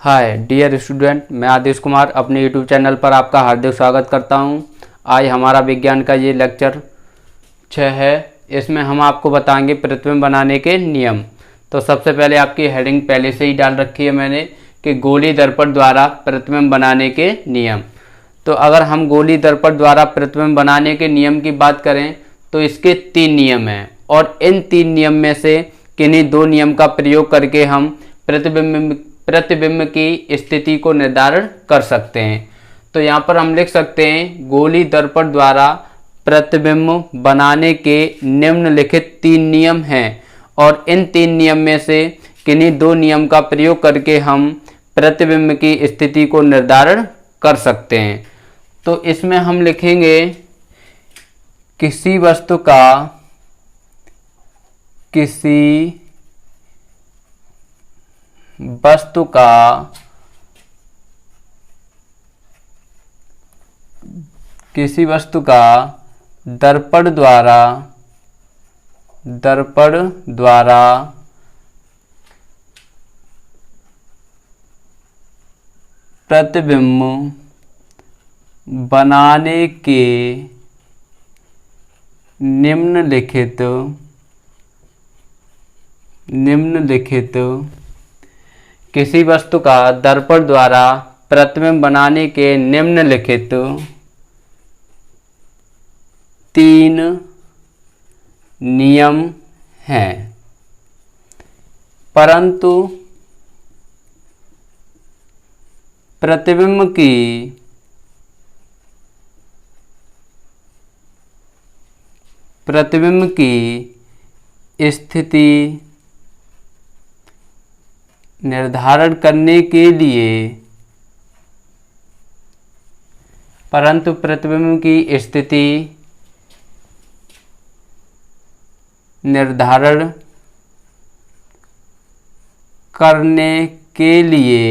Hi dear student, मैं आदेश कुमार अपने YouTube channel पर आपका हार्दिक स्वागत करता हूं। आज हमारा विज्ञान का ये लेक्चर 6 है। इसमें हम आपको बताएंगे प्रतिबिंब बनाने के नियम। तो सबसे पहले आपकी हेडिंग पहले से ही डाल रखी है मैंने कि गोली दर्पण द्वारा प्रतिबिंब बनाने के नियम। तो अगर हम गोली दर्पण द्वारा प्रतिबिंब बनाने के नियम की बात करें तो इसके 3 नियम हैं और इन 3 नियम में से किन्हीं 2 नियम का प्रयोग करके हम प्रतिबिंब की स्थिति को निर्धारण कर सकते हैं। तो यहाँ पर हम लिख सकते हैं गोली दर्पण द्वारा प्रतिबिंब बनाने के निम्नलिखित 3 नियम हैं और इन 3 नियम में से किन्हीं 2 नियम का प्रयोग करके हम प्रतिबिंब की स्थिति को निर्धारण कर सकते हैं। तो इसमें हम लिखेंगे किसी वस्तु का दर्पण द्वारा प्रतिबिंब बनाने के निम्नलिखित किसी वस्तु का दर्पण द्वारा प्रतिबिंब बनाने के निम्नलिखित 3 नियम हैं, परंतु प्रतिबिंब की स्थिति निर्धारण करने के लिए प्रतिबिंब की स्थिति निर्धारण करने के लिए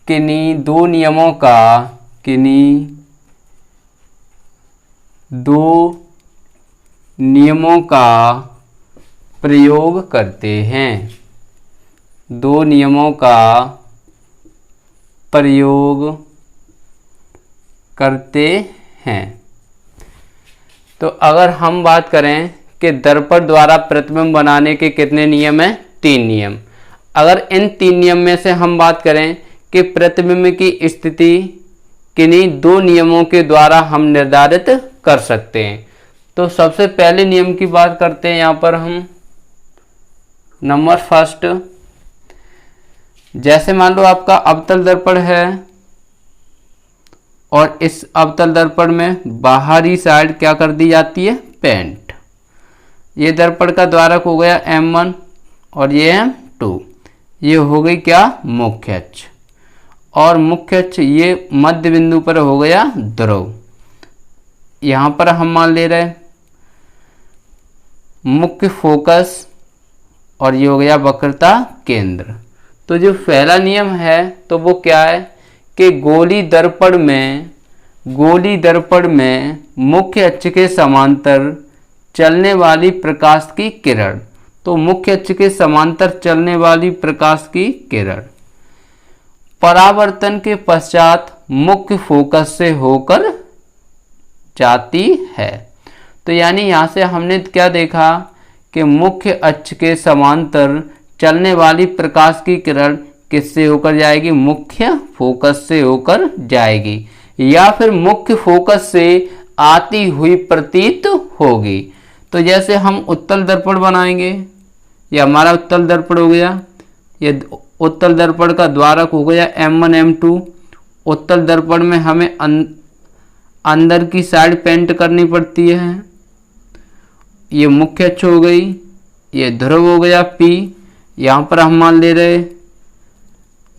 किन्हीं 2 नियमों का प्रयोग करते हैं। 2 नियमों का प्रयोग करते हैं। तो अगर हम बात करें कि दर्पण द्वारा प्रतिबिंब बनाने के कितने नियम हैं? 3 नियम। अगर इन 3 नियम में से हम बात करें कि प्रतिबिंब की स्थिति किन्हीं 2 नियमों के द्वारा हम निर्धारित कर सकते हैं। तो सबसे पहले नियम की बात करते हैं। यहाँ पर हम नंबर फर्स्ट, जैसे मान लो आपका अवतल दर्पण है और इस अवतल दर्पण में बाहरी साइड क्या कर दी जाती है? पेंट। ये दर्पण का द्वारक हो गया M1 और ये M2। ये हो गई क्या? मुख्य अक्ष। और मुख्य अक्ष ये मध्य बिंदु पर हो गया ध्रुव। यहाँ पर हम मान ले रहे मुख्य फोकस और ये हो गया वक्रता केंद्र। तो जो पहला नियम है तो वो क्या है कि गोली दर्पण में मुख्य अक्ष के समांतर चलने वाली प्रकाश की किरण, तो मुख्य अक्ष के समांतर चलने वाली प्रकाश की किरण परावर्तन के पश्चात मुख्य फोकस से होकर जाती है। तो यानी यहाँ से हमने क्या देखा कि मुख्य अक्ष के समांतर चलने वाली प्रकाश की किरण किससे होकर जाएगी? मुख्य फोकस से होकर जाएगी या फिर मुख्य फोकस से आती हुई प्रतीत होगी। तो जैसे हम उत्तल दर्पण बनाएंगे, ये हमारा उत्तल दर्पण हो गया। ये उत्तल दर्पण का द्वारक हो गया M1 M2। उत्तल दर्पण में हमें अंदर की साइड पेंट करनी पड़ती है। ये मुख्य अक्ष हो गई, ये ध्रुव हो गया P। यहाँ पर हम मान ले रहे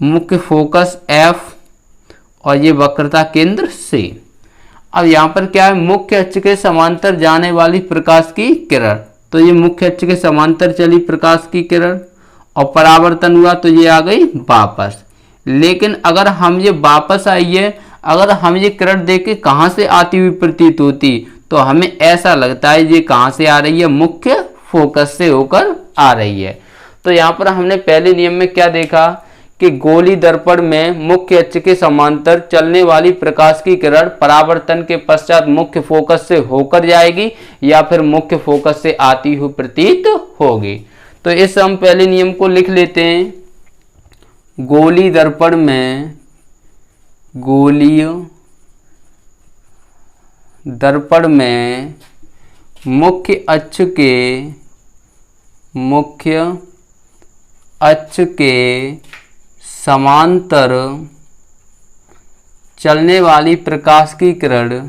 मुख्य फोकस F और ये वक्रता केंद्र C। अब यहाँ पर क्या है? मुख्य अक्ष के समांतर जाने वाली प्रकाश की किरण। तो ये मुख्य अक्ष के समांतर चली प्रकाश की किरण और परावर्तन हुआ तो ये आ गई वापस। लेकिन अगर हम ये वापस आई है, अगर हम ये किरण देख के कहाँ से आती हुई प्रतीत होती तो हमें ऐसा लगता है ये कहाँ से आ रही है? मुख्य फोकस से होकर आ रही है। तो यहाँ पर हमने पहले नियम में क्या देखा कि गोली दर्पण में मुख्य अक्ष के समांतर चलने वाली प्रकाश की किरण परावर्तन के पश्चात मुख्य फोकस से होकर जाएगी या फिर मुख्य फोकस से आती हुई प्रतीत होगी। तो इस हम पहले नियम को लिख लेते हैं। गोली दर्पण में मुख्य अक्ष के समांतर चलने वाली प्रकाश की किरण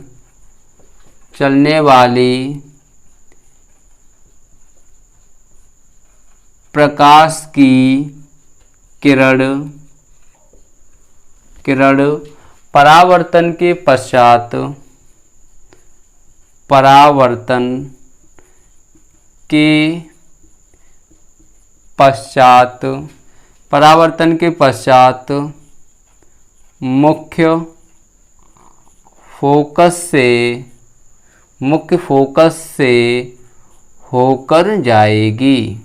परावर्तन के पश्चात मुख्य फोकस से होकर जाएगी।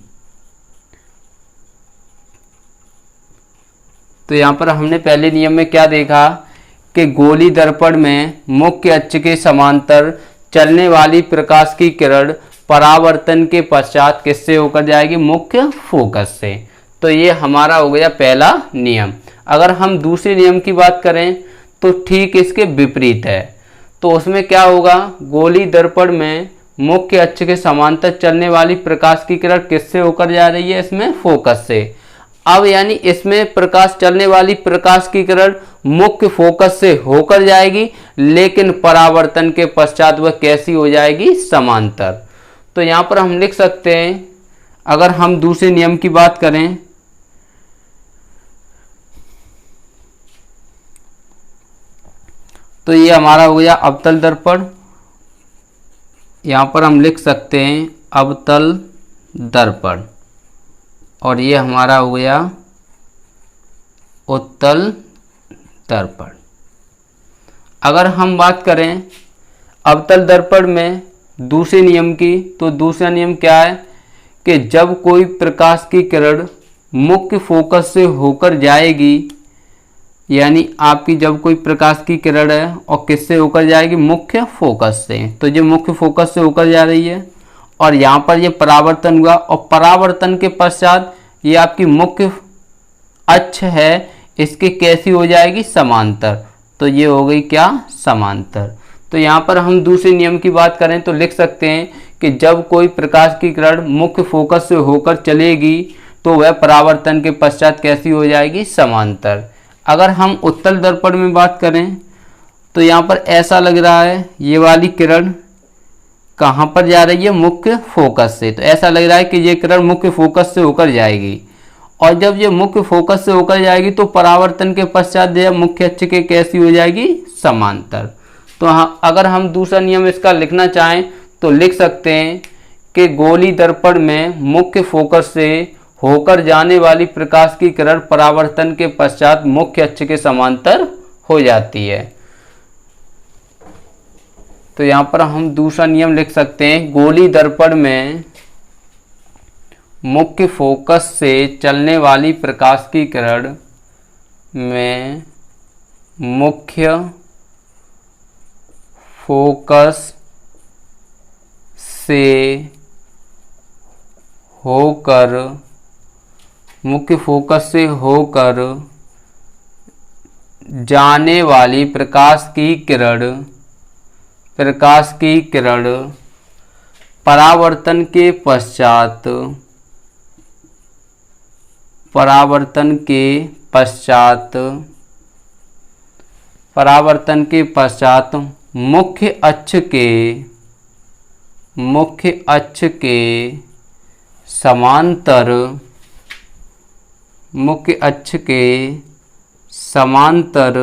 तो यहाँ पर हमने पहले नियम में क्या देखा कि गोली दर्पण में मुख्य अक्ष के समांतर चलने वाली प्रकाश की किरण परावर्तन के पश्चात किससे होकर जाएगी? मुख्य फोकस से। तो ये हमारा हो गया पहला नियम। अगर हम दूसरे नियम की बात करें तो ठीक इसके विपरीत है। तो उसमें क्या होगा? गोली दर्पण में मुख्य अक्ष के समांतर चलने वाली प्रकाश की किरण किससे होकर जा रही है? इसमें फोकस से। अब यानी इसमें प्रकाश चलने वाली प्रकाश की किरण मुख्य फोकस से होकर जाएगी, लेकिन परावर्तन के पश्चात वह कैसी हो जाएगी? समांतर। तो यहाँ पर हम लिख सकते हैं, अगर हम दूसरे नियम की बात करें तो ये हमारा हो गया अवतल दर्पण। यहाँ पर हम लिख सकते हैं अवतल दर्पण, और ये हमारा हो गया उत्तल दर्पण। अगर हम बात करें अवतल दर्पण में दूसरे नियम की, तो दूसरा नियम क्या है कि जब कोई प्रकाश की किरण मुख्य फोकस से होकर जाएगी, यानी आपकी जब कोई प्रकाश की किरण है और किससे होकर जाएगी? मुख्य फोकस से। तो जो मुख्य फोकस से होकर जा रही है और यहाँ पर ये परावर्तन हुआ, और परावर्तन के पश्चात ये आपकी मुख्य अक्ष है, इसके कैसी हो जाएगी? समांतर। तो ये हो गई क्या? समांतर। तो यहाँ पर हम दूसरे नियम की बात करें तो लिख सकते हैं कि जब कोई प्रकाश की किरण मुख्य फोकस से होकर चलेगी तो वह परावर्तन के पश्चात कैसी हो जाएगी? समांतर। अगर हम उत्तल दर्पण में बात करें तो यहाँ पर ऐसा लग रहा है ये वाली किरण कहाँ पर जा रही है? मुख्य फोकस से। तो ऐसा लग रहा है कि ये किरण मुख्य फोकस से होकर जाएगी, और जब ये मुख्य फोकस से होकर जाएगी तो परावर्तन के पश्चात यह मुख्य अक्ष के कैसी हो जाएगी? समांतर। तो अगर हम दूसरा नियम इसका लिखना चाहें तो लिख सकते हैं कि गोली दर्पण में मुख्य फोकस से होकर जाने वाली प्रकाश की किरण परावर्तन के पश्चात मुख्य अक्ष के समांतर हो जाती है। तो यहाँ पर हम दूसरा नियम लिख सकते हैं, गोली दर्पण में मुख्य फोकस से चलने वाली प्रकाश की किरण में मुख्य फोकस से होकर जाने वाली प्रकाश की किरण परावर्तन के पश्चात मुख्य अक्ष के समांतर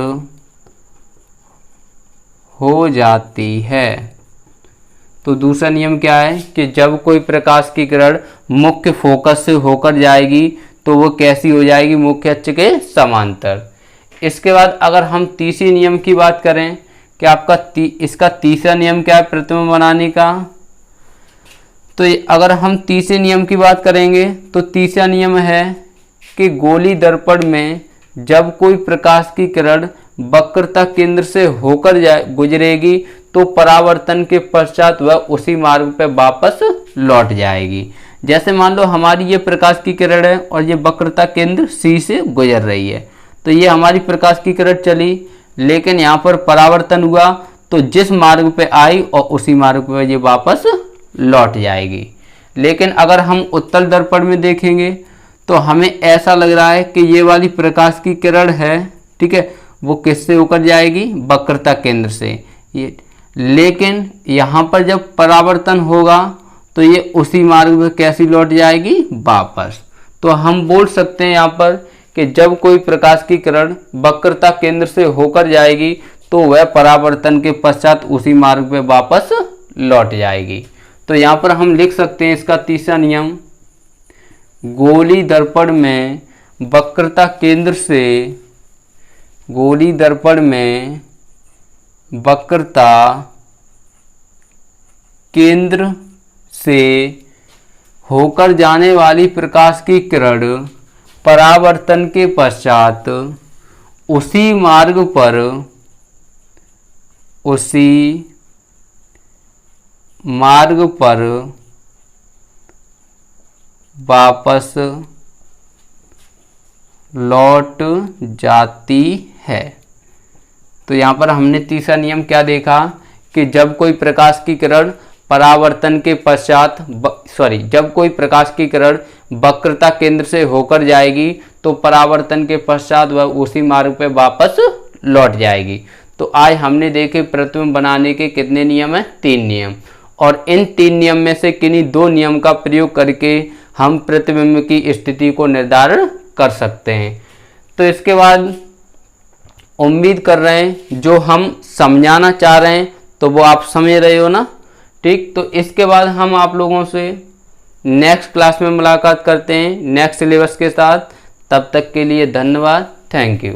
हो जाती है। तो दूसरा नियम क्या है कि जब कोई प्रकाश की किरण मुख्य फोकस से होकर जाएगी तो वो कैसी हो जाएगी? मुख्य अक्ष के समांतर। इसके बाद अगर हम तीसरे नियम की बात करें कि आपका इसका तीसरा नियम क्या है प्रतिबिंब बनाने का? तो अगर हम तीसरे नियम की बात करेंगे तो तीसरा नियम है कि गोली दर्पण में जब कोई प्रकाश की किरण वक्रता केंद्र से होकर गुजरेगी तो परावर्तन के पश्चात वह उसी मार्ग पर वापस लौट जाएगी। जैसे मान लो हमारी ये प्रकाश की किरण है और ये वक्रता केंद्र C से गुजर रही है, तो ये हमारी प्रकाश की किरण चली, लेकिन यहाँ पर परावर्तन हुआ तो जिस मार्ग पे आई और उसी मार्ग पे ये वापस लौट जाएगी। लेकिन अगर हम उत्तल दर्पण में देखेंगे तो हमें ऐसा लग रहा है कि ये वाली प्रकाश की किरण है, ठीक है, वो किससे होकर जाएगी, वक्रता केंद्र से। ये लेकिन यहाँ पर जब परावर्तन होगा तो ये उसी मार्ग पे कैसी लौट जाएगी, वापस। तो हम बोल सकते हैं यहाँ पर कि जब कोई प्रकाश की किरण वक्रता केंद्र से होकर जाएगी तो वह परावर्तन के पश्चात उसी मार्ग पे वापस लौट जाएगी। तो यहाँ पर हम लिख सकते हैं इसका तीसरा नियम, गोली दर्पण में वक्रता केंद्र से, गोली दर्पण में वक्रता केंद्र से होकर जाने वाली प्रकाश की किरण परावर्तन के पश्चात उसी मार्ग पर, उसी मार्ग पर वापस लौट जाती है। तो यहाँ पर हमने तीसरा नियम क्या देखा कि जब कोई प्रकाश की किरण परावर्तन के पश्चात जब कोई प्रकाश की किरण वक्रता केंद्र से होकर जाएगी तो परावर्तन के पश्चात वह उसी मार्ग पर वापस लौट जाएगी। तो आज हमने देखे प्रतिबिंब बनाने के कितने नियम हैं, 3 नियम, और इन 3 नियम में से किन्हीं 2 नियम का प्रयोग करके हम प्रतिबिंब की स्थिति को निर्धारण कर सकते हैं। तो इसके बाद उम्मीद कर रहे हैं जो हम समझाना चाह रहे हैं तो वो आप समझ रहे हो ना, ठीक। तो इसके बाद हम आप लोगों से नेक्स्ट क्लास में मुलाकात करते हैं नेक्स्ट सिलेबस के साथ। तब तक के लिए धन्यवाद, थैंक यू।